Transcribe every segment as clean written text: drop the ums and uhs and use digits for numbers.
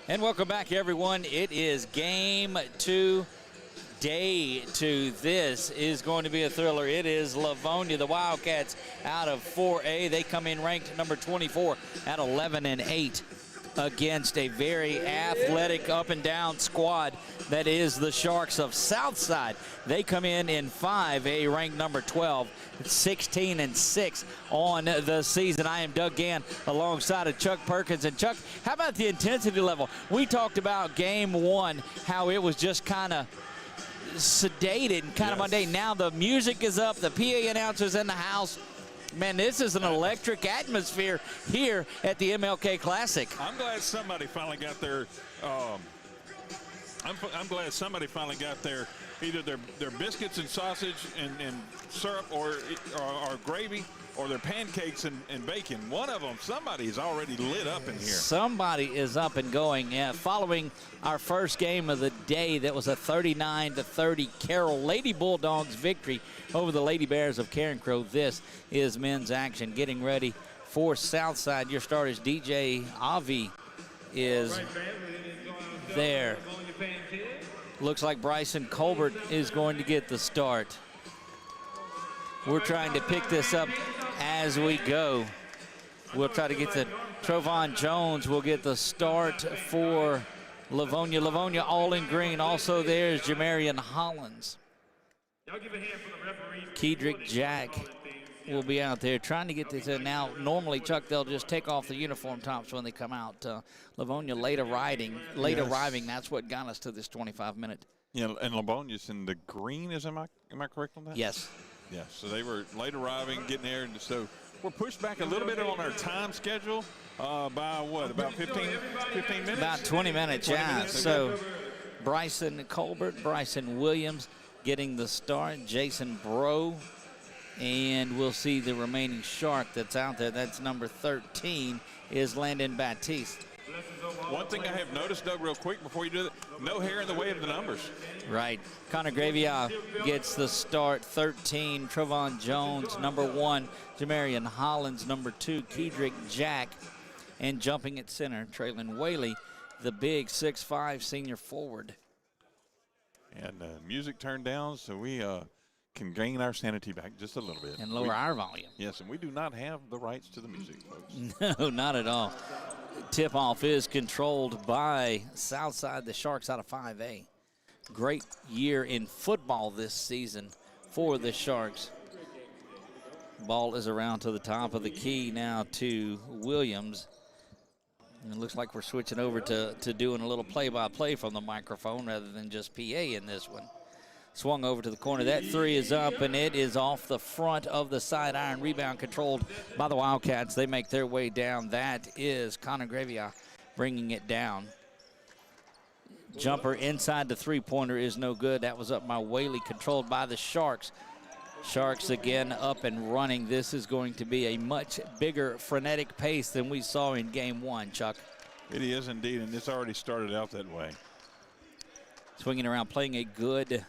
And welcome back, everyone. It is game 2, day 2. This is going to be a thriller. It is Livonia, the Wildcats, out of 4A. They come in ranked number 24 at 11-8 against a very athletic up-and-down squad that is the Sharks of Southside. They come in 5A, ranked number 12. 16-6 on the season. I am Doug Gann alongside of Chuck Perkins. And Chuck, how about the intensity level? We talked about game 1, how it was just kind of sedated and kind of mundane. Now the music is up, the PA announcers in the house. Man, this is an electric atmosphere here at the MLK Classic. I'm glad somebody finally got their I'm glad somebody finally got their either their biscuits and sausage and syrup or gravy, or their pancakes and bacon. One of them, somebody's already lit up in here. Somebody is up and going. Following our first game of the day, that was a 39-30 Carroll Lady Bulldogs victory over the Lady Bears of Carencro. This is men's action. Getting ready for Southside. Your starters, DJ Avi is there. Looks like Bryson Colbert is going to get the start. We're trying to pick this up as we go. We'll try to get to Trovon Jones. Will get the start for Livonia. Livonia all in green. Also there's Jamarian Hollins. Kedrick Jack will be out there trying to get this in. Now, normally, Chuck, they'll just take off the uniform tops when they come out. Livonia late arriving. That's what got us to this 25-minute. Yeah, and Livonia's in the green. Am I correct on that? Yes. Yeah, so they were late arriving, getting there, and so we're pushed back a little bit on our time schedule by what, about 15 minutes? About 20 minutes, 20 yeah. minutes, so Bryson Colbert, Bryson Williams getting the start, Jason Bro, and we'll see the remaining Shark that's out there. That's number 13 is Landon Baptiste. One thing I have noticed, Doug, real quick before you do that, no hair in the way of the numbers. Right. Connor Gravia gets the start, 13. Trovon Jones, number 1. Jamarian Hollins, number 2. Kedrick Jack. And jumping at center, Traylon Whaley, the big 6'5" senior forward. And music turned down, so we can gain our sanity back just a little bit. And lower our volume. Yes, and we do not have the rights to the music, folks. No, not at all. Tip-off is controlled by Southside, the Sharks out of 5A. Great year in football this season for the Sharks. Ball is around to the top of the key now to Williams. And it looks like we're switching over to doing a little play-by-play from the microphone rather than just PA in this one. Swung over to the corner. That three is up, and it is off the front of the side iron. Rebound controlled by the Wildcats. They make their way down. That is Connor Gravia bringing it down. Jumper inside the three-pointer is no good. That was up by Whaley, controlled by the Sharks. Sharks again up and running. This is going to be a much bigger frenetic pace than we saw in game 1, Chuck. It is indeed, and it's already started out that way. Swinging around, playing a good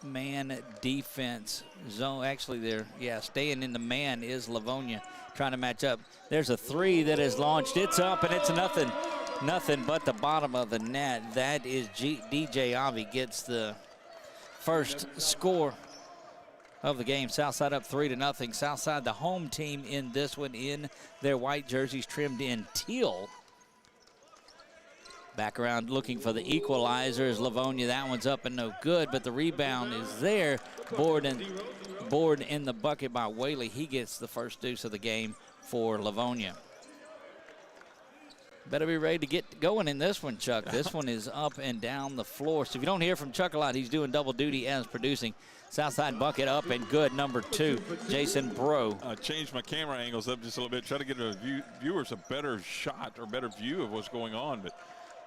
man defense zone. Actually, staying in the man is Livonia, trying to match up. There's a three that is launched. It's up, and it's nothing but the bottom of the net. That is DJ Avi gets the first score of the game. Southside up 3-0. Southside, the home team in this one, in their white jerseys trimmed in teal. Back around looking for the equalizer is Livonia. That one's up and no good, but the rebound is there. Board in the bucket by Whaley. He gets the first deuce of the game for Livonia. Better be ready to get going in this one, Chuck. This one is up and down the floor. So if you don't hear from Chuck a lot, he's doing double duty as producing. Southside bucket up and good, number 2, Jason Bro. I changed my camera angles up just a little bit, try to get viewers a better shot or better view of what's going on, but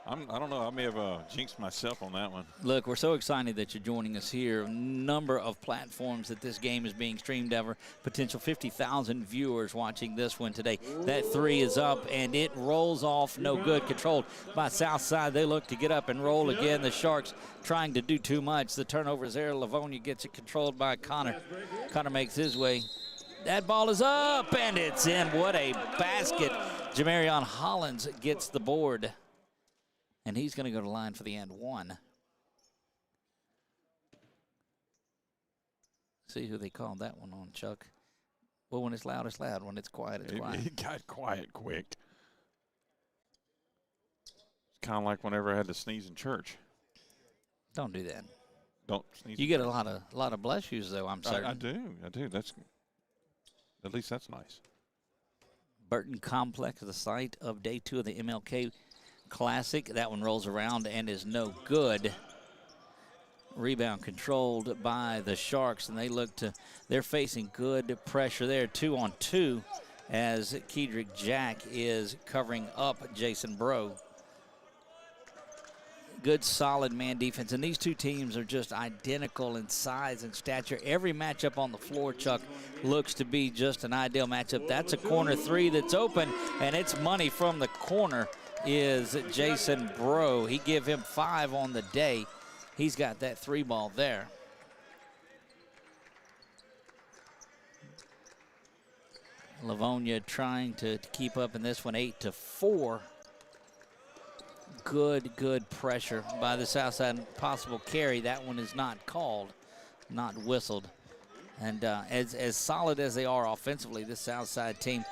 I don't know. I may have jinxed myself on that one. Look, we're so excited that you're joining us here. Number of platforms that this game is being streamed over. Potential 50,000 viewers watching this one today. That three is up, and it rolls off. No good. Controlled by Southside. They look to get up and roll again. The Sharks trying to do too much. The turnover is there. Livonia gets it controlled by Connor. Connor makes his way. That ball is up, and it's in. What a basket. Jamarian Hollins gets the board. And he's going to go to line for the and one. See who they called that one on, Chuck. Well, when it's loud, it's loud. When it's quiet, it's quiet. It got quiet quick. It's kind of like whenever I had to sneeze in church. Don't do that. Don't sneeze. You get a lot of bless yous, though, I'm certain. I do. At least that's nice. Burton Complex, the site of day 2 of the MLK Classic. That one rolls around and is no good. Rebound controlled by the Sharks, and they're facing good pressure there, 2-on-2, as Kedrick Jack is covering up Jason Bro. Good, solid man defense, and these two teams are just identical in size and stature. Every matchup on the floor, Chuck, looks to be just an ideal matchup. That's a corner three that's open, and it's money from the corner is Jason Bro. He give him 5 on the day. He's got that 3 ball there. Livonia trying to keep up in this one, 8-4. Good pressure by the Southside. Possible carry. That one is not called, not whistled. And as solid as they are offensively, this Southside team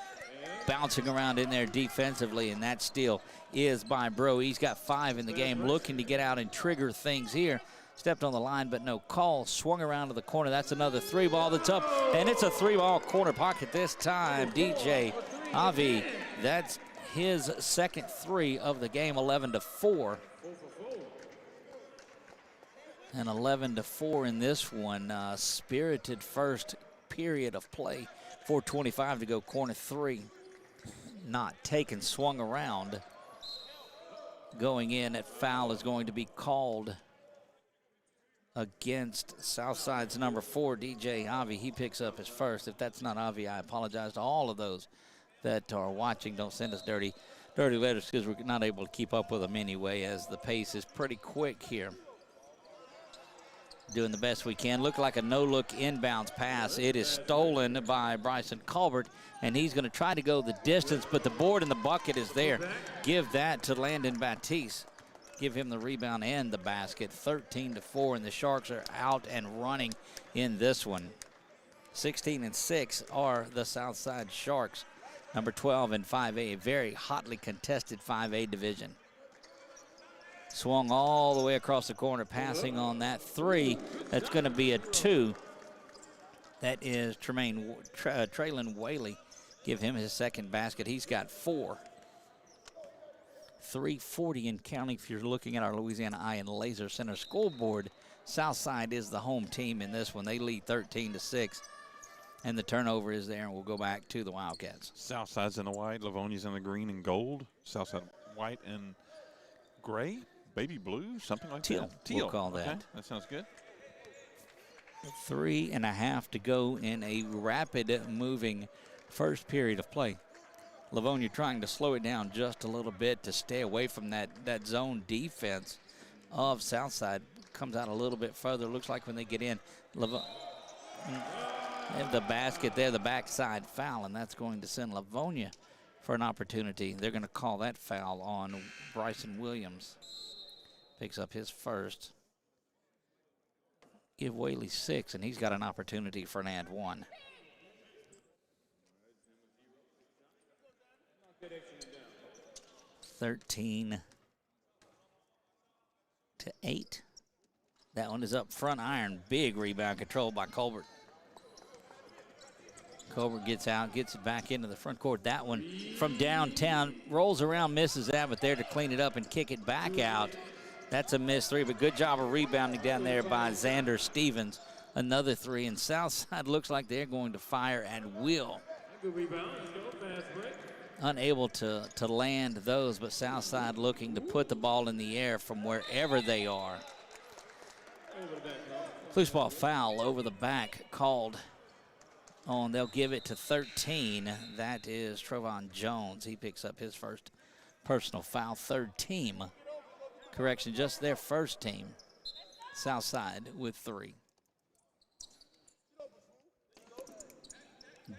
bouncing around in there defensively, and that steal is by Bro. He's got 5 in the game, looking to get out and trigger things here. Stepped on the line, but no call. Swung around to the corner. That's another 3 ball that's up, and it's a 3 ball corner pocket this time. DJ Avi, that's his second 3 of the game, 11-4. And 11-4 in this one. Spirited first period of play. 4:25 to go, corner 3. Not taken, swung around. Going in at foul is going to be called against Southside's number 4, DJ Avi. He picks up his first. If that's not Avi, I apologize to all of those that are watching. Don't send us dirty letters, because we're not able to keep up with them anyway, as the pace is pretty quick here. Doing the best we can. Look like a no-look inbounds pass. It is stolen by Bryson Colbert, and he's going to try to go the distance, but the board and the bucket is there. Give that to Landon Batiste. Give him the rebound and the basket. 13-4, and the Sharks are out and running in this one. 16-6 are the Southside Sharks. Number 12 in 5A, a very hotly contested 5A division. Swung all the way across the corner, passing on that 3. That's going to be a 2. That is Traylon Whaley. Give him his second basket. He's got 4. 3:40 in counting if you're looking at our Louisiana Eye and Laser Center scoreboard. Southside is the home team in this one. They lead 13-6. And the turnover is there, and we'll go back to the Wildcats. Southside's in the white, Livonia's in the green and gold. Southside white and gray, baby blue, something like Teal, that. Teal, we'll call that. Okay, that sounds good. 3.5 to go in a rapid moving first period of play. Livonia trying to slow it down just a little bit to stay away from that zone defense of Southside. Comes out a little bit further. Looks like when they get in, the basket there, the backside foul, and that's going to send Livonia for an opportunity. They're going to call that foul on Bryson Williams. Picks up his first. Give Whaley 6, and he's got an opportunity for an and 1. (13-8). That one is up front iron. Big rebound controlled by Colbert. Colbert gets out, gets it back into the front court. That one from downtown, rolls around, misses that, but there to clean it up and kick it back out. That's a missed 3, but good job of rebounding down there by Xander Stevens. Another 3, and Southside looks like they're going to fire and will. Unable to land those, but Southside looking to put the ball in the air from wherever they are. Loose ball foul over the back called on. They'll give it to 13. That is Trovon Jones. He picks up his first personal foul. Third team. Correction, just their first team. Southside with 3.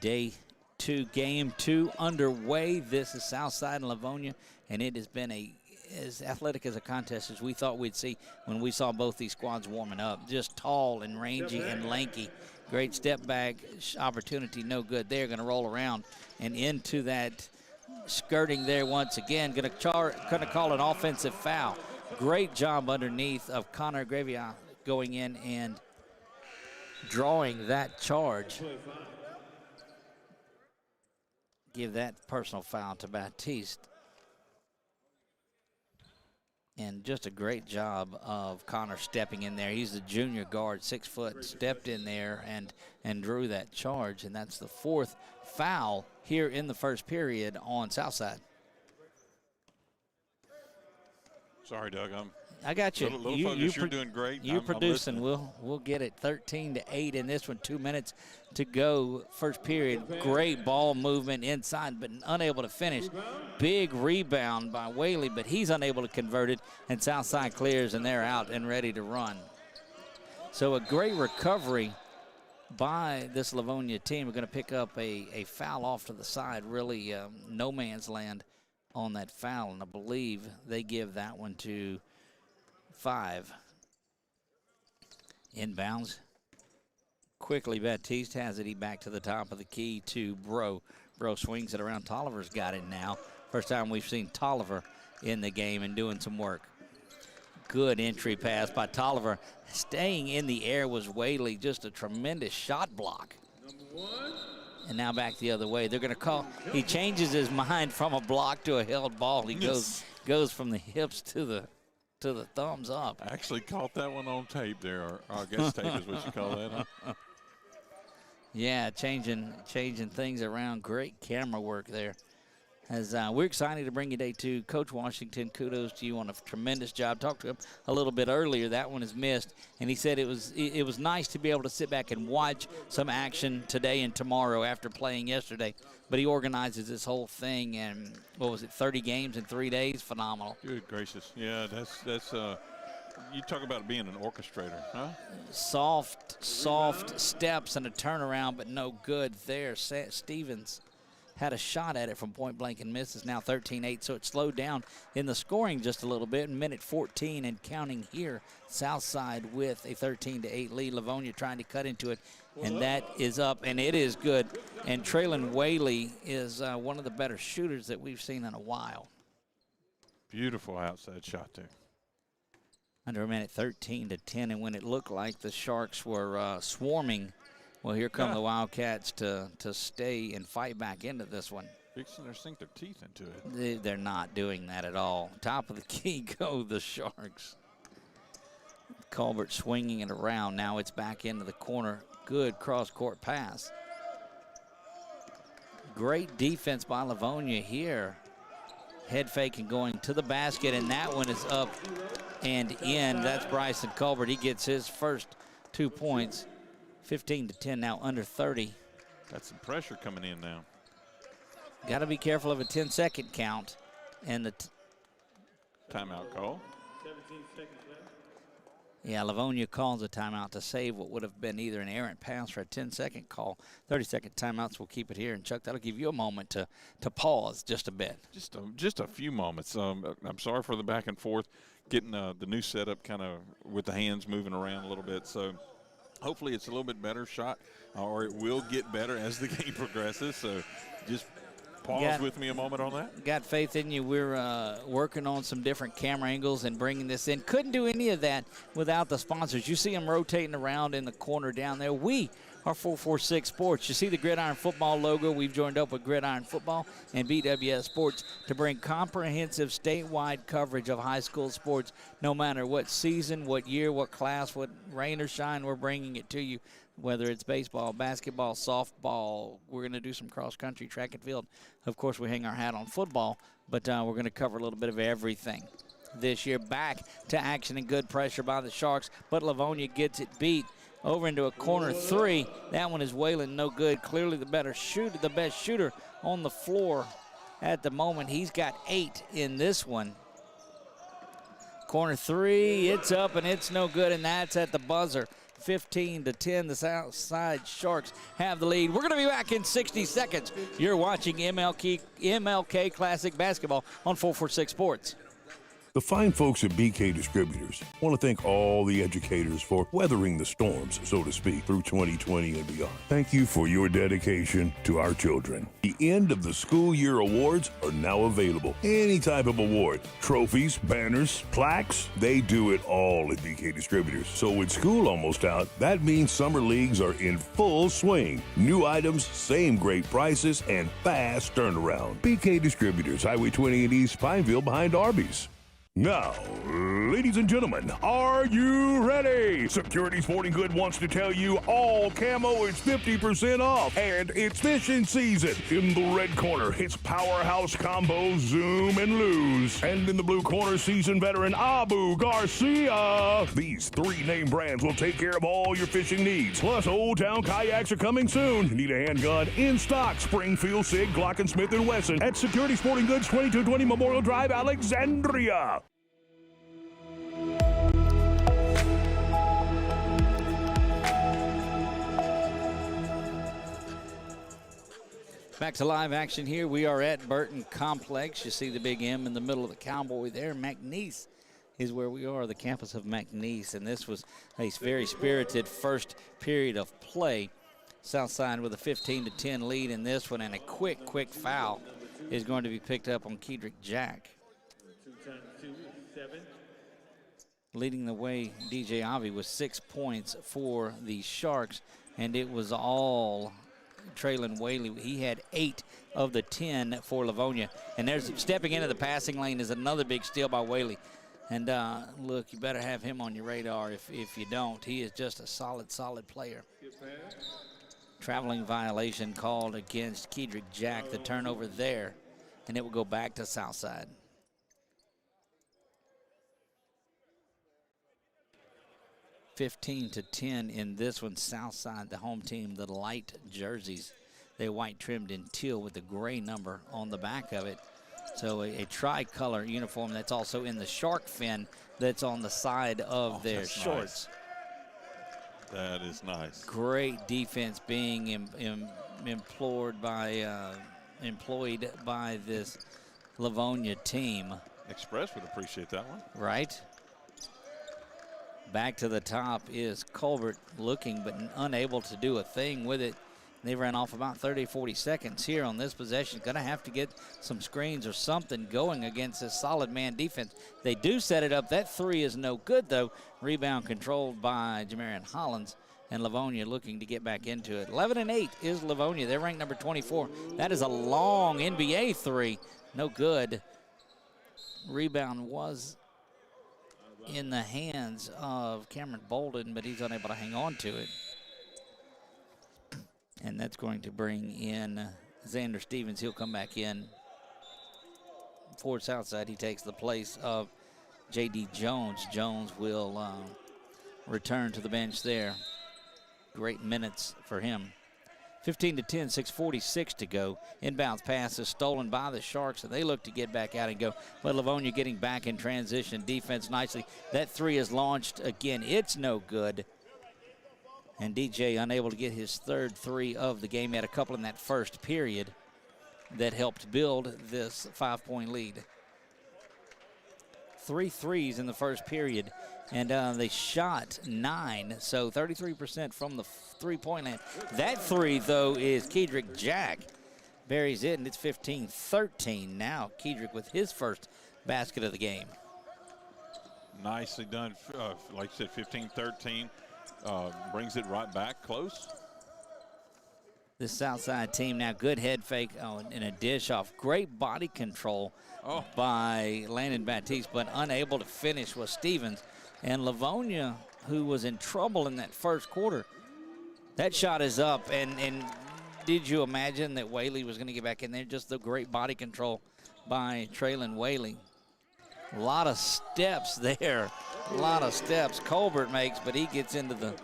Day 2, game 2 underway. This is Southside and Livonia, and it has been a as athletic as a contest as we thought we'd see when we saw both these squads warming up. Just tall and rangy and lanky. Great step back opportunity, no good. They're going to roll around and into that skirting there once again. Going to call an offensive foul. Great job underneath of Connor Gravia going in and drawing that charge. Give that personal foul to Baptiste. And just a great job of Connor stepping in there. He's the junior guard, 6 foot, stepped in there and drew that charge. And that's the 4th foul here in the first period on Southside. Sorry, Doug. I got you. You're doing great. You're producing. We'll get it 13-8 in this one. 2 minutes to go. First period. Great ball movement inside, but unable to finish. Big rebound by Whaley, but he's unable to convert it. And Southside clears, and they're out and ready to run. So a great recovery by this Livonia team. We're going to pick up a foul off to the side. Really no man's land on that foul, and I believe they give that one to 5. Inbounds. Quickly, Baptiste has it. He back to the top of the key to Bro. Bro swings it around. Tolliver's got it now. First time we've seen Tolliver in the game and doing some work. Good entry pass by Tolliver. Staying in the air was Whaley. Just a tremendous shot block. And now back the other way. They're going to call. He changes his mind from a block to a held ball. He goes from the hips to the thumbs up. I actually caught that one on tape there, or I guess tape is what you call that. Huh? Yeah, changing things around. Great camera work there. As we're excited to bring you day 2. Coach Washington, kudos to you on a tremendous job. Talked to him a little bit earlier. That one is missed, and he said it was nice to be able to sit back and watch some action today and tomorrow after playing yesterday. But he organizes this whole thing, and what was it, 30 games in 3 days? Phenomenal. Good gracious. Yeah, that's you talk about being an orchestrator, huh? Soft steps and a turnaround, but no good there. Stevens had a shot at it from point blank and misses. Now 13-8, so it slowed down in the scoring just a little bit. Minute 14 and counting here. Southside with a 13-8 lead. Livonia trying to cut into it, and that is up, and it is good. And Traylon Whaley is one of the better shooters that we've seen in a while. Beautiful outside shot there. Under a minute, 13-10, and when it looked like the Sharks were swarming, well, here come the Wildcats to stay and fight back into this one. Fixing to sink their teeth into it. They're not doing that at all. Top of the key go the Sharks. Colbert swinging it around. Now it's back into the corner. Good cross-court pass. Great defense by Livonia here. Head fake and going to the basket, and that one is up and in. That's Bryson Colbert. He gets his first 2 points. 15-10 now, under 30. Got some pressure coming in now. Got to be careful of a 10-second count. And the timeout call. 17 seconds left. Yeah, Livonia calls a timeout to save what would have been either an errant pass or a 10-second call. 30-second timeouts, we'll keep it here. And, Chuck, that'll give you a moment to pause just a bit. Just a few moments. I'm sorry for the back and forth, getting the new setup kind of with the hands moving around a little bit. So hopefully it's a little bit better shot, or it will get better as the game progresses. So just pause with me a moment on that. Got faith in you. We're working on some different camera angles and bringing this in. Couldn't do any of that without the sponsors. You see them rotating around in the corner down there. We are 446 Sports. You see the Gridiron Football logo. We've joined up with Gridiron Football and BWS Sports to bring comprehensive statewide coverage of high school sports. No matter what season, what year, what class, what rain or shine, we're bringing it to you. Whether it's baseball, basketball, softball, we're going to do some cross-country, track and field. Of course, we hang our hat on football, but we're going to cover a little bit of everything this year. Back to action and good pressure by the Sharks, but Livonia gets it beat over into a corner three. That one is Whalen, no good. Clearly the better shooter, the best shooter on the floor at the moment. He's got 8 in this one. Corner three, it's up and it's no good, and that's at the buzzer. 15-10, the Southside Sharks have the lead. We're going to be back in 60 seconds. You're watching MLK Classic Basketball on 446 Sports. The fine folks at BK Distributors want to thank all the educators for weathering the storms, so to speak, through 2020 and beyond. Thank you for your dedication to our children. The end of the school year awards are now available. Any type of award, trophies, banners, plaques, they do it all at BK Distributors. So with school almost out, that means summer leagues are in full swing. New items, same great prices, and fast turnaround. BK Distributors, Highway 20 in East Pineville behind Arby's. Now, ladies and gentlemen, are you ready? Security Sporting Good wants to tell you all camo is 50% off, and it's fishing season. In the red corner, it's Powerhouse Combo, Zoom, and Lose. And in the blue corner, seasoned veteran Abu Garcia. These three name brands will take care of all your fishing needs. Plus, Old Town Kayaks are coming soon. Need a handgun? In stock, Springfield, Sig, Glock & Smith & Wesson at Security Sporting Goods, 2220 Memorial Drive, Alexandria. Back to live action here. We are at Burton Complex. You see the big M in the middle of the cowboy there. McNeese is where we are, the campus of McNeese. And this was a very spirited first period of play. Southside with a 15-10 lead in this one, and a quick foul is going to be picked up on Kedrick Jack. 2 7. Leading the way, DJ Avi with 6 points for the Sharks, and it was all Traylon Whaley. He had 8 of the 10 for Livonia. And there's stepping into the passing lane is another big steal by Whaley. And look, you better have him on your radar if you don't. He is just a solid player. Traveling violation called against Kedrick Jack, the turnover there, and it will go back to Southside. (15-10) in this one. Southside, the home team, the light jerseys. They white trimmed in teal with the gray number on the back of it. So a tricolor uniform that's also in the shark fin that's on the side of their shorts. Nice. That is nice. Great defense being employed by this Livonia team. Express would appreciate that one. Right. Back to the top is Colbert, looking but unable to do a thing with it. They ran off about 30, 40 seconds here on this possession. Going to have to get some screens or something going against this solid man defense. They do set it up. That three is no good, though. Rebound controlled by Jamarian Hollins, and Livonia looking to get back into it. 11-8 is Livonia. They're ranked number 24. That is a long NBA three. No good. Rebound was in the hands of Cameron Bolden, but he's unable to hang on to it. And that's going to bring in Xander Stevens. He'll come back in for Southside. He takes the place of J.D. Jones. Jones will return to the bench there. Great minutes for him. 15-10, 6:46 to go. Inbounds pass is stolen by the Sharks, and they look to get back out and go. But Livonia getting back in transition defense nicely. That three is launched again. It's no good. And DJ unable to get his third three of the game. He had a couple in that first period that helped build this 5-point lead. 3 threes in the first period, and they shot 9, so 33% from the three-point line. That three, though, is Kedrick Jack. Buries it, and it's 15-13 now. Kedrick with his first basket of the game. Nicely done. Like you said, 15-13. Brings it right back close. This Southside team now, good head fake and a dish off. Great body control by Landon Baptiste, but unable to finish was Stevens. And Livonia, who was in trouble in that first quarter, that shot is up. And did you imagine that Whaley was going to get back in there? Just the great body control by Traylon Whaley. A lot of steps there. A lot of steps Colbert makes, but he gets into the...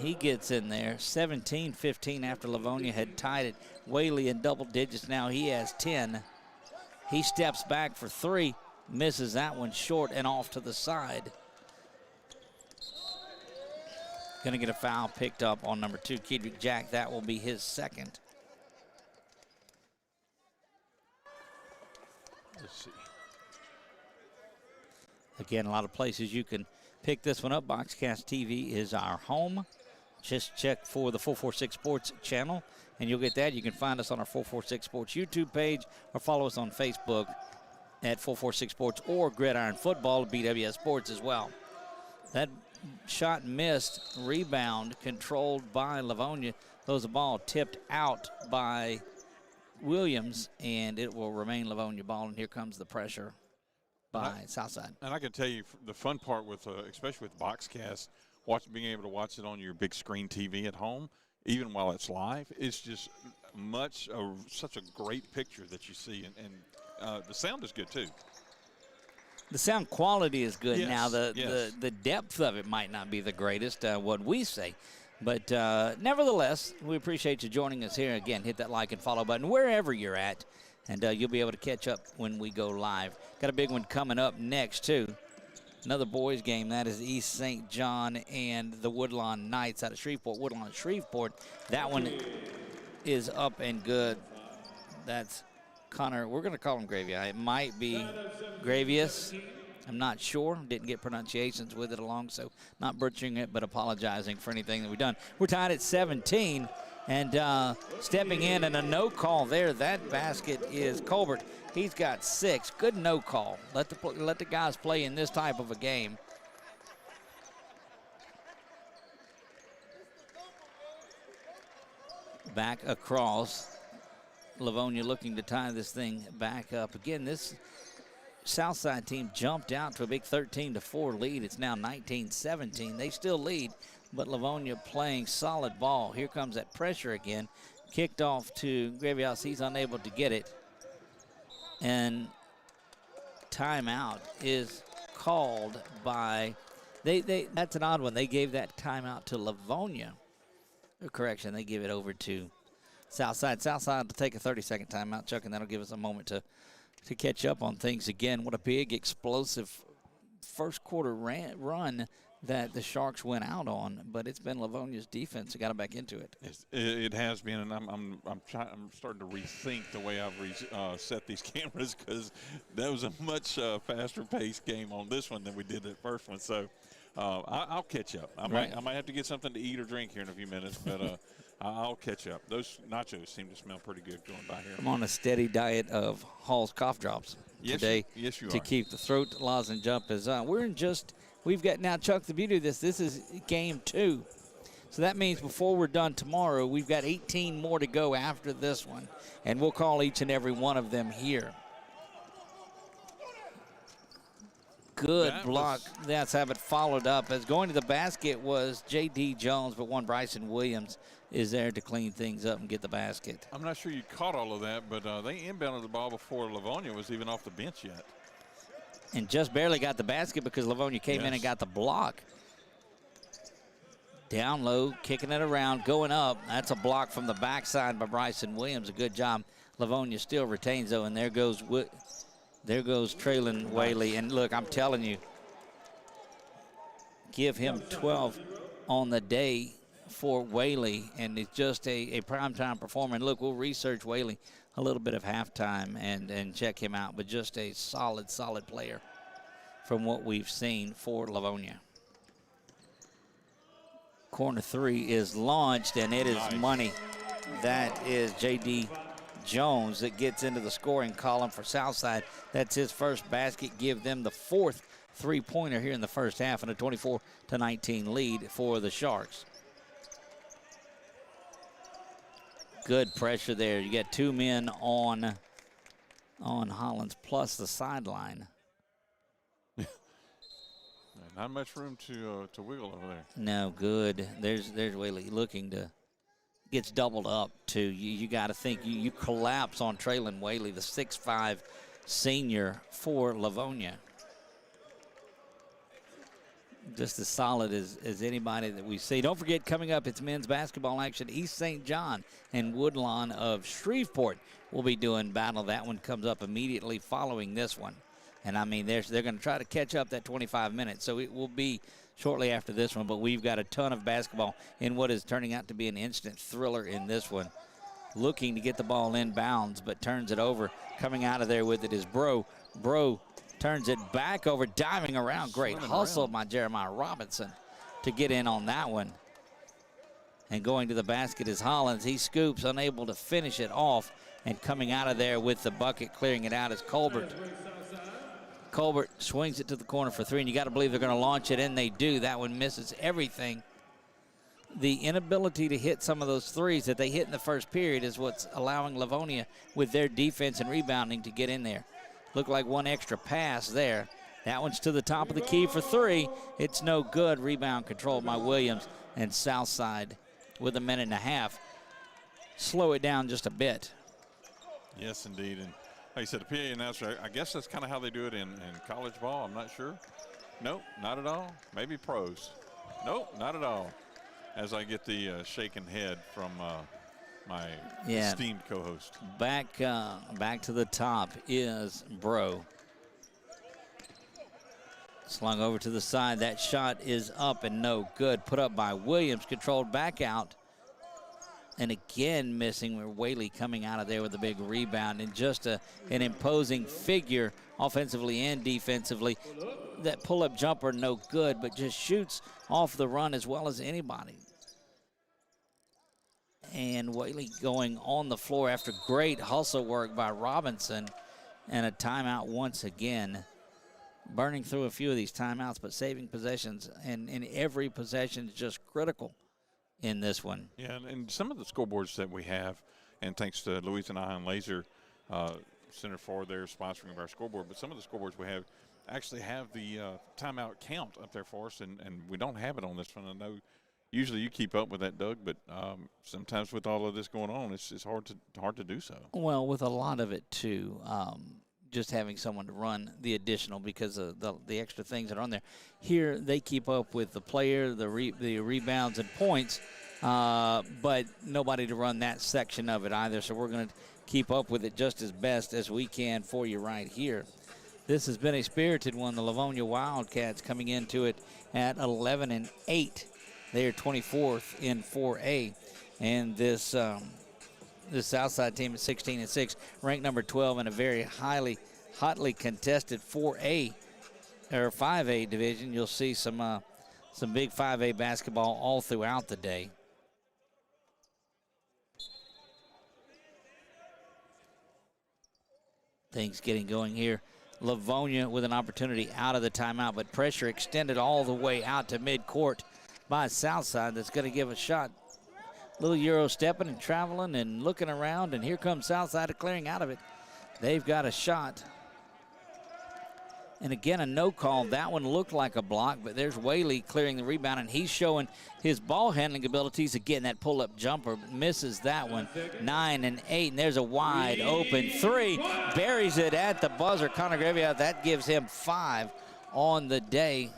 He gets in there. 17-15 after Livonia had tied it. Whaley in double digits. Now he has 10. He steps back for three. Misses that one short and off to the side. Going to get a foul picked up on number 2, Kedrick Jack. That will be his second. Let's see. Again, a lot of places you can pick this one up. Boxcast TV is our home. Just check for the 446 Sports channel, and you'll get that. You can find us on our 446 Sports YouTube page or follow us on Facebook at 446 Sports or Gridiron Football, BWS Sports as well. That shot missed, rebound controlled by Livonia. Those the ball tipped out by Williams, and it will remain Livonia ball, and here comes the pressure by Southside. And I can tell you the fun part with, especially with Boxcast, being able to watch it on your big screen TV at home, even while it's live, it's just such a great picture that you see, and the sound is good too. The sound quality is good. Yes, Now, yes. the depth of it might not be the greatest, what we say. But nevertheless, we appreciate you joining us here. Again, hit that like and follow button wherever you're at, and you'll be able to catch up when we go live. Got a big one coming up next, too. Another boys game. That is East St. John and the Woodlawn Knights out of Shreveport. Woodlawn Shreveport. That one is up and good. That's Connor. We're going to call him Gravy. It might be Gravius. I'm not sure. Didn't get pronunciations with it along, so not butchering it, but apologizing for anything that we've done. We're tied at 17, and stepping in and a no call there. That basket is Colbert. He's got 6. Good no call. Let the guys play in this type of a game. Back across. Livonia looking to tie this thing back up. Again, this Southside team jumped out to a big 13-4 lead. It's now 19-17. They still lead, but Livonia playing solid ball. Here comes that pressure again. Kicked off to Gravios. He's unable to get it. And timeout is called by, that's an odd one. They gave that timeout to Livonia. Correction, they give it over to Southside. Southside will take a 30-second timeout, Chuck, and that'll give us a moment to catch up on things again. What a big, explosive first quarter run that the Sharks went out on, but it's been Livonia's defense that got them back into it. It has been, and I'm starting to rethink the way I've set these cameras, because that was a much faster paced game on this one than we did that first one. So I'll catch up. I might have to get something to eat or drink here in a few minutes, but I'll catch up. Those nachos seem to smell pretty good going by here. I'm on a steady diet of Hall's cough drops today. Yes, you to are. Keep the throat lozenge up. We've got now, Chuck, the beauty of this is game 2. So that means before we're done tomorrow, we've got 18 more to go after this one, and we'll call each and every one of them here. Good block. That's have it followed up. As going to the basket was J.D. Jones, but one Bryson Williams is there to clean things up and get the basket. I'm not sure you caught all of that, but they inbounded the ball before Livonia was even off the bench yet. And just barely got the basket because Livonia came in and got the block. Down low, kicking it around, going up. That's a block from the backside by Bryson Williams. A good job. Livonia still retains, though, and there goes Traylon Whaley. And look, I'm telling you, give him 12 on the day for Whaley, and it's just a primetime performer. And look, we'll research Whaley a little bit of halftime and check him out, but just a solid player from what we've seen for Livonia. Corner 3 is launched, and it is money. That is J.D. Jones that gets into the scoring column for Southside. That's his first basket. Give them the 4th three-pointer here in the first half, and a 24-19 lead for the Sharks. Good pressure there. You got 2 men on Hollins plus the sideline. Not much room to wiggle over there. No, good. There's Whaley looking to, gets doubled up too. You got to think you collapse on Traylon Whaley, the 6'5" senior for Livonia. Just as solid as anybody that we see. Don't forget, coming up, it's men's basketball action. East St. John and Woodlawn of Shreveport will be doing battle. That one comes up immediately following this one. And, I mean, they're going to try to catch up that 25 minutes. So it will be shortly after this one. But we've got a ton of basketball in what is turning out to be an instant thriller in this one. looking to get the ball inbounds, but turns it over. Coming out of there with it is Bro. Bro turns it back over, diving around. Great hustle by Jeremiah Robinson to get in on that one. And going to the basket is Hollins. He scoops, unable to finish it off. And coming out of there with the bucket, clearing it out is Colbert. Colbert swings it to the corner for three, and you got to believe they're going to launch it, and they do. That one misses everything. The inability to hit some of those threes that they hit in the first period is what's allowing Livonia, with their defense and rebounding, to get in there. Looked like one extra pass there. That one's to the top of the key for three. It's no good. Rebound controlled by Williams, and Southside with a minute and a half. Slow it down just a bit. Yes, indeed. And like you said, the PA announcer, I guess that's kind of how they do it in college ball. I'm not sure. Nope, not at all. Maybe pros. Nope, not at all. As I get the shaken head from my esteemed co-host. Back to the top is Bro. Slung over to the side. That shot is up and no good. Put up by Williams. Controlled back out. And again missing. Whaley coming out of there with a big rebound. And just an imposing figure offensively and defensively. That pull-up jumper, no good, but just shoots off the run as well as anybody. And Whaley going on the floor after great hustle work by Robinson. And a timeout once again. Burning through a few of these timeouts, but saving possessions. And in every possession is just critical in this one. Yeah, and some of the scoreboards that we have, and thanks to Louisiana and Laser Center for their sponsoring of our scoreboard, but some of the scoreboards we have actually have the timeout count up there for us, and we don't have it on this one. I know usually you keep up with that, Doug, but sometimes with all of this going on, it's hard to do so. Well, with a lot of it too, just having someone to run the additional because of the extra things that are on there. Here they keep up with the player, the rebounds and points, but nobody to run that section of it either. So we're going to keep up with it just as best as we can for you right here. This has been a spirited one. The Livonia Wildcats coming into it at 11-8. They are 24th in 4A, and this Southside team at 16-6, ranked number 12 in a very hotly contested 4A or 5A division. You'll see some big 5A basketball all throughout the day. Things getting going here. Livonia with an opportunity out of the timeout, but pressure extended all the way out to midcourt by Southside. That's going to give a shot. Little Euro stepping and traveling and looking around, and here comes Southside clearing out of it. They've got a shot. And again, a no call. That one looked like a block, but there's Whaley clearing the rebound, and he's showing his ball handling abilities. Again, that pull-up jumper misses that one. 9-8, and there's a wide open three. Buries it at the buzzer. Connor Grevia, that gives him 5 on the day.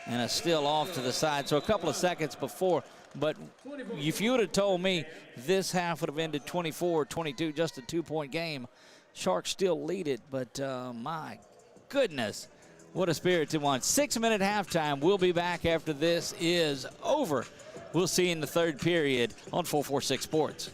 And a steal off to the side. So a couple of seconds before. But if you would have told me this half would have ended 24-22, just a 2-point game, Sharks still lead it. But my goodness, what a spirited one. 6-minute halftime. We'll be back after this is over. We'll see you in the third period on 446 Sports.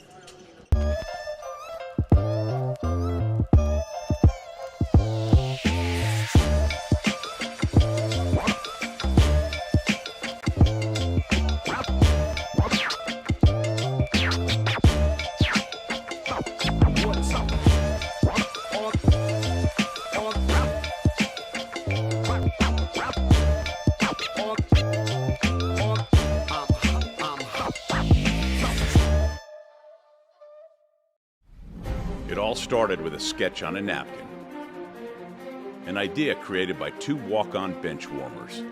Started with a sketch on a napkin. An idea created by 2 walk-on bench warmers.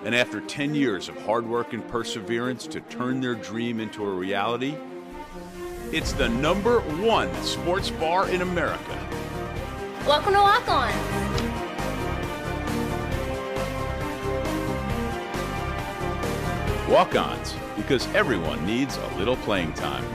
And after 10 years of hard work and perseverance to turn their dream into a reality, it's the #1 sports bar in America. Welcome to Walk On. Walk-ons, because everyone needs a little playing time.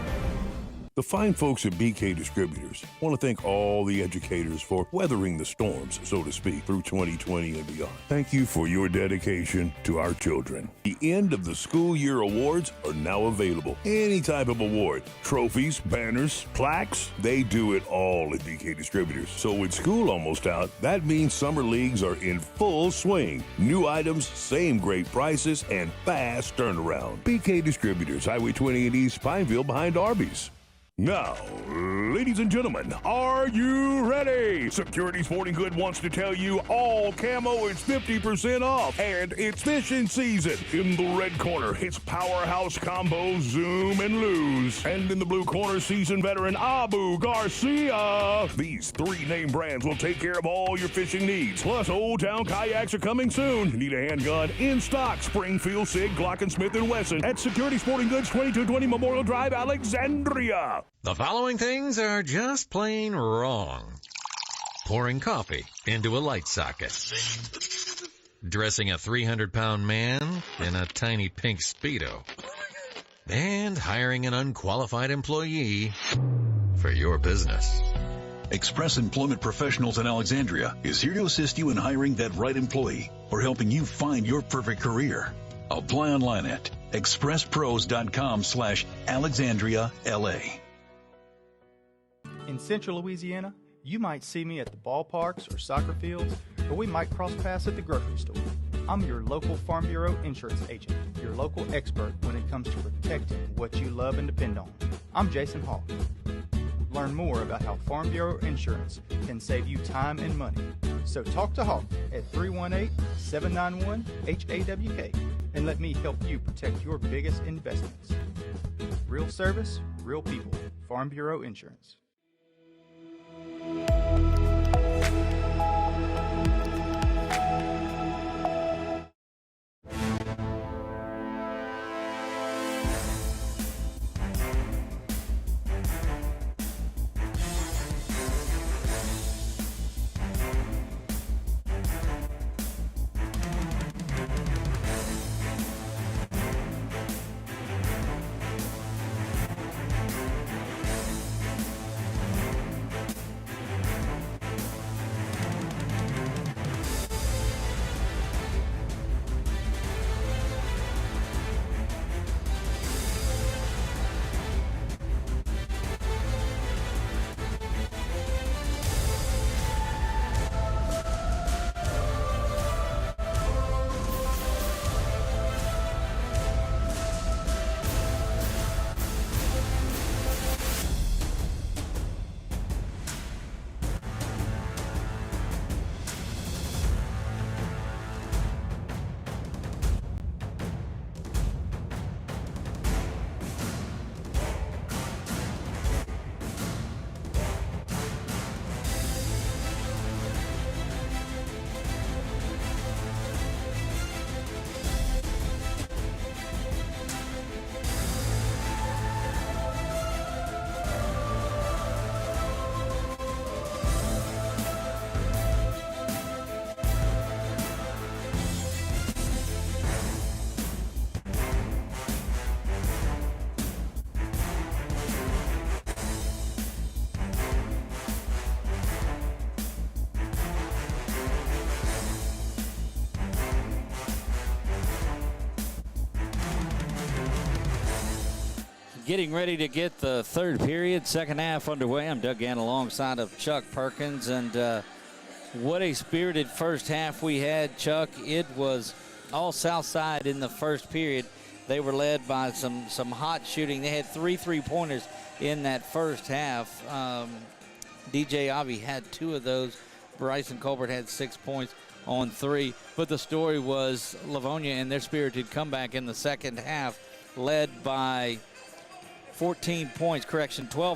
The fine folks at BK Distributors want to thank all the educators for weathering the storms, so to speak, through 2020 and beyond. Thank you for your dedication to our children. The end of the school year awards are now available. Any type of award, trophies, banners, plaques, they do it all at BK Distributors. So with school almost out, that means summer leagues are in full swing. New items, same great prices, and fast turnaround. BK Distributors, Highway 20 in East Pineville behind Arby's. Now, ladies and gentlemen, are you ready? Security Sporting Good wants to tell you all camo is 50% off, and it's fishing season. In the red corner, it's Powerhouse Combo, Zoom, and Lose. And in the blue corner, seasoned veteran Abu Garcia. These three name brands will take care of all your fishing needs. Plus, Old Town Kayaks are coming soon. Need a handgun? In stock, Springfield, Sig, Glock, and Smith & Wesson at Security Sporting Goods, 2220 Memorial Drive, Alexandria. The following things are just plain wrong. Pouring coffee into a light socket. Dressing a 300-pound man in a tiny pink Speedo. And hiring an unqualified employee for your business. Express Employment Professionals in Alexandria is here to assist you in hiring that right employee or helping you find your perfect career. Apply online at expresspros.com/AlexandriaLA. In Central Louisiana, you might see me at the ballparks or soccer fields, or we might cross paths at the grocery store. I'm your local Farm Bureau insurance agent, your local expert when it comes to protecting what you love and depend on. I'm Jason Hawk. Learn more about how Farm Bureau insurance can save you time and money. So talk to Hawk at 318-791-HAWK and let me help you protect your biggest investments. Real service, real people. Farm Bureau Insurance. Getting ready to get the third period, second half underway. I'm Doug Gann alongside of Chuck Perkins, and what a spirited first half we had, Chuck. It was all Southside in the first period. They were led by some hot shooting. They had 3 3-pointers in that first half. DJ Avi had 2 of those. Bryson Colbert had 6 points on 3. But the story was Livonia and their spirited comeback in the second half, led by 12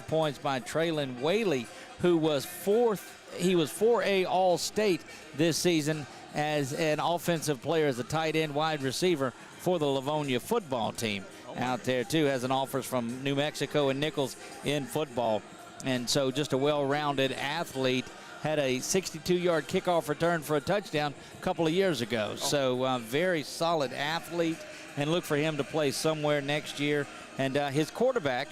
points by Traylon Whaley, who was 4th. He was 4A All-State this season as an offensive player, as a tight end wide receiver for the Livonia football team. Out there, too, has an offers from New Mexico and Nichols in football. And so just a well-rounded athlete. Had a 62-yard kickoff return for a touchdown a couple of years ago. So very solid athlete, and look for him to play somewhere next year. And his quarterback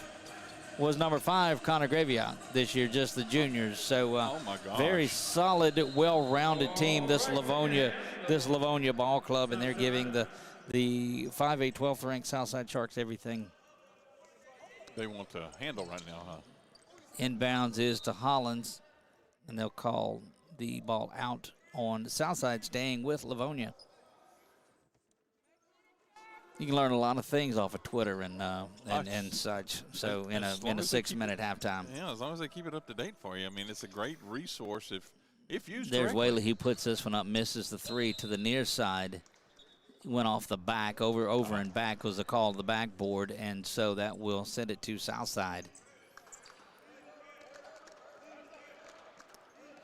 was number 5, Connor Gravia, this year, just the juniors. So very solid, well-rounded team, this Livonia ball club, and they're giving the 5A 12th ranked Southside Sharks everything. They want to handle right now, huh? Inbounds is to Hollins, and they'll call the ball out on Southside, staying with Livonia. You can learn a lot of things off of Twitter and such. So in a 6-minute halftime. Yeah, as long as they keep it up to date for you. I mean, it's a great resource if used There's correctly. Whaley. He puts this one up, misses the 3 to the near side. Went off the back, over and back was the call to the backboard, and so that will send it to Southside.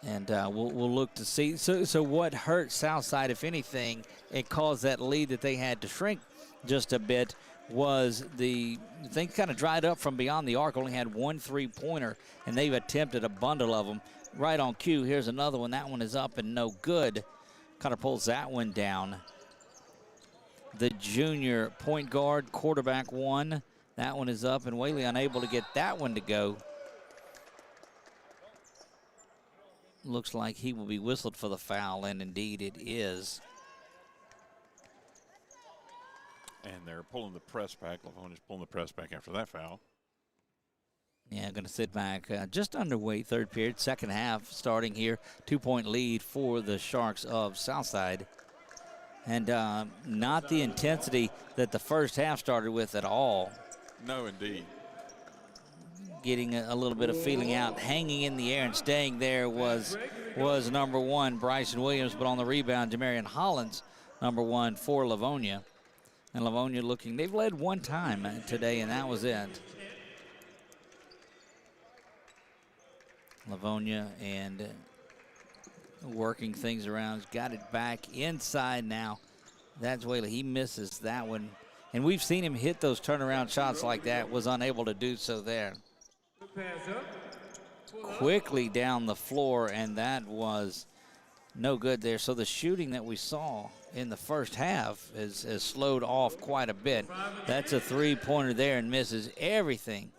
And we'll look to see. So what hurt Southside, if anything, it caused that lead that they had to shrink just a bit, was the thing kind of dried up from beyond the arc. Only had 1 3-pointer, and they've attempted a bundle of them. Right on cue, here's another one. That one is up and no good. Kind of pulls that one down. The junior point guard, quarterback 1. That one is up, and Whaley unable to get that one to go. Looks like he will be whistled for the foul, and indeed it is. And they're pulling the press back. Livonia's pulling the press back after that foul. Yeah, going to sit back. Just underway, third period, second half starting here. 2-point lead for the Sharks of Southside. And not the intensity that the first half started with at all. No, indeed. Getting a little bit of feeling out, hanging in the air and staying there was number 1, Bryson Williams, but on the rebound, Jamarian Hollins, number 1 for Livonia. And Livonia looking, they've led one time today, and that was it. Livonia and working things around, got it back inside now. That's Whaley, he misses that one. And we've seen him hit those turnaround shots like that, was unable to do so there. Quickly down the floor, and that was no good there. So the shooting that we saw in the first half has slowed off quite a bit. That's a 3-pointer there and misses everything.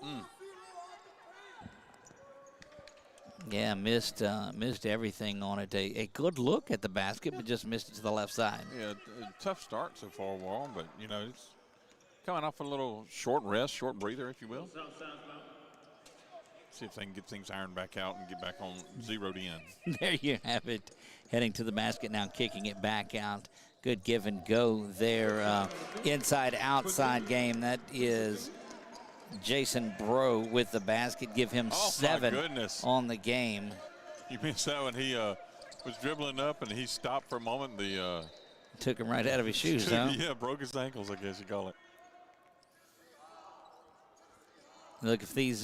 Yeah, missed everything on it. A good look at the basket, but just missed it to the left side. Yeah, a tough start so far, Warren, but, you know, it's coming off a little short rest, short breather, if you will. See if they can get things ironed back out and get back on zeroed in. There you have it. Heading to the basket now, kicking it back out. Good give and go there. Inside-outside game. That is Jason Bro with the basket. Give him 7 on the game. You missed that when he was dribbling up and he stopped for a moment. Took him right out of his shoes, huh? Yeah, broke his ankles, I guess you call it. Look, if these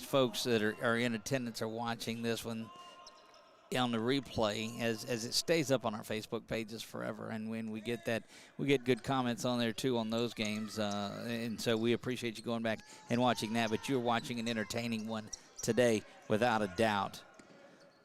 folks that are in attendance are watching this one on the replay, as it stays up on our Facebook pages forever, and when we get that, we get good comments on there too on those games, and so we appreciate you going back and watching that. But you're watching an entertaining one today, without a doubt.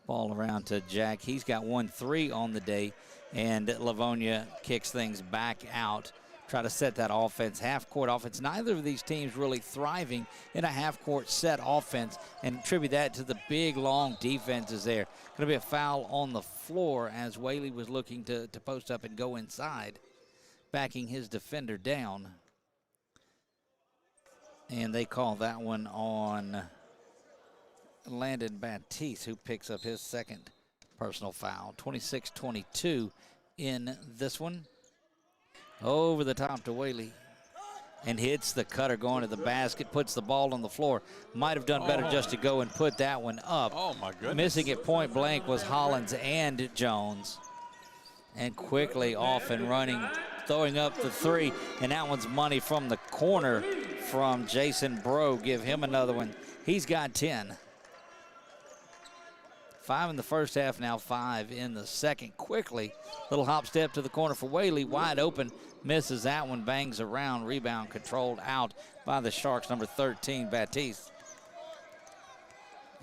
Ball around to Jack. He's got 1-3 on the day, and Livonia kicks things back out. Try to set that offense, half-court offense. Neither of these teams really thriving in a half-court set offense, and attribute that to the big, long defenses there. Going to be a foul on the floor as Whaley was looking to post up and go inside, backing his defender down. And they call that one on Landon Baptiste, who picks up his second personal foul. 26-22 in this one. Over the top to Whaley, and hits the cutter going to the basket, puts the ball on the floor. Might have done better just to go and put that one up. Oh, my goodness. Missing it point blank was Hollins and Jones. And quickly off and running, throwing up the 3, and that one's money from the corner from Jason Bro. Give him another one. He's got 10. 5 in the first half, now 5 in the second. Quickly, little hop step to the corner for Whaley, wide open, misses that one, bangs around, rebound controlled out by the Sharks, number 13, Baptiste.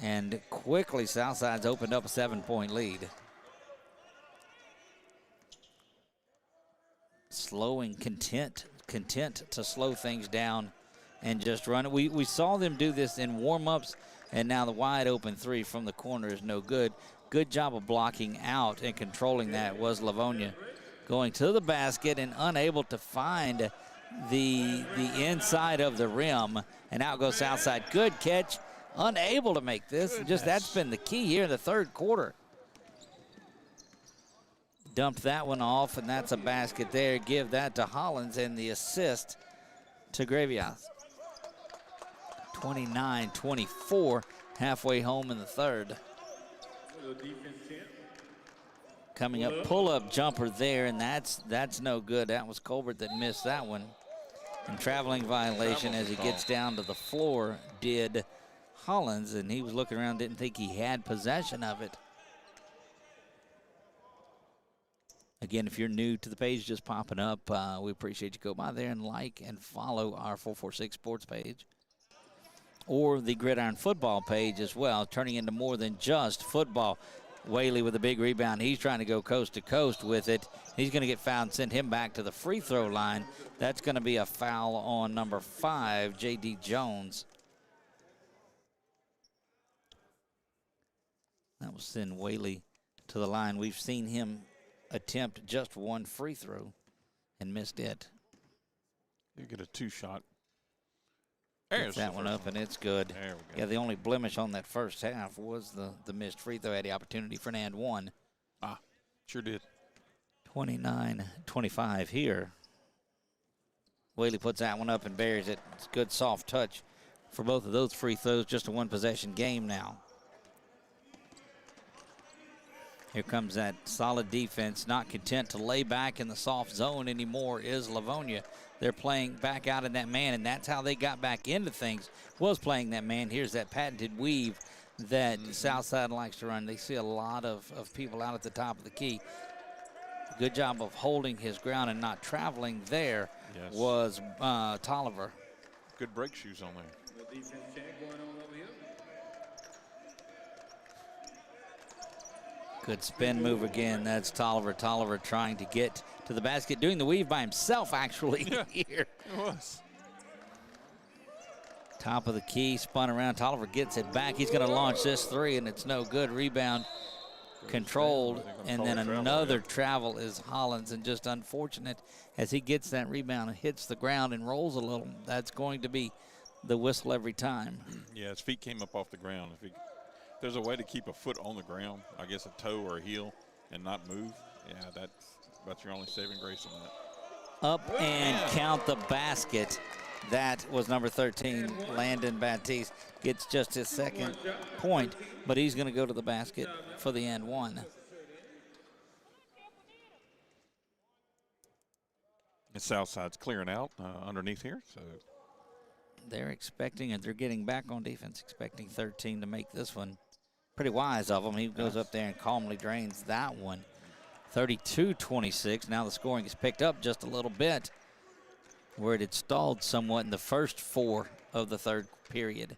And quickly, Southside's opened up a 7-point lead. Slowing, content to slow things down and just run it. We saw them do this in warm-ups, and now the wide open three from the corner is no good. Good job of blocking out and controlling that was Livonia. Going to the basket and unable to find the inside of the rim, and out goes Southside. Good catch, unable to make this. Just that's been the key here in the third quarter. Dumped that one off, and that's a basket there. Give that to Hollins, and the assist to Gravias. 29-24, halfway home in the third. Coming up, pull-up jumper there, and that's no good. That was Colbert that missed that one. And traveling violation as he gets down to the floor did Hollins, and he was looking around, didn't think he had possession of it. Again, if you're new to the page just popping up, we appreciate you go by there and like and follow our 446 Sports page. Or the Gridiron Football page as well, turning into more than just football. Whaley with a big rebound. He's trying to go coast to coast with it. He's going to get fouled and send him back to the free throw line. That's going to be a foul on number 5, J.D. Jones. That will send Whaley to the line. We've seen him attempt just one free throw and missed it. You get a 2-shot. There's that one up, and it's good. There we go. Yeah, the only blemish on that first half was the missed free throw. Had the opportunity for an and one. Sure did. 29-25 here. Whaley puts that one up and buries it. It's a good soft touch for both of those free throws. Just a one-possession game now. Here comes that solid defense. Not content to lay back in the soft zone anymore is Livonia. They're playing back out in that man, and that's how they got back into things, was playing that man. Here's that patented weave that Southside likes to run. They see a lot of people out at the top of the key. Good job of holding his ground and not traveling there was Tolliver. Good brake shoes on there. Good spin move again. That's Tolliver. Tolliver trying to get to the basket, doing the weave by himself, actually, here. It was. Top of the key, spun around. Tolliver gets it back. He's going to launch this three, and it's no good. Rebound controlled, and then another travel is Hollins, and just unfortunate as he gets that rebound and hits the ground and rolls a little. That's going to be the whistle every time. Yeah, his feet came up off the ground. If there's a way to keep a foot on the ground, I guess a toe or a heel, and not move, yeah, that's your only saving grace on that. Up and count the basket. That was number 13, Landon Baptiste. Gets just his second point, but he's going to go to the basket for the and one. And Southside's clearing out underneath here, so they're expecting, and they're getting back on defense, expecting 13 to make this one. Pretty wise of him. He goes up there and calmly drains that one. 32-26. Now the scoring is picked up just a little bit, where it had stalled somewhat in the first 4 of the third period.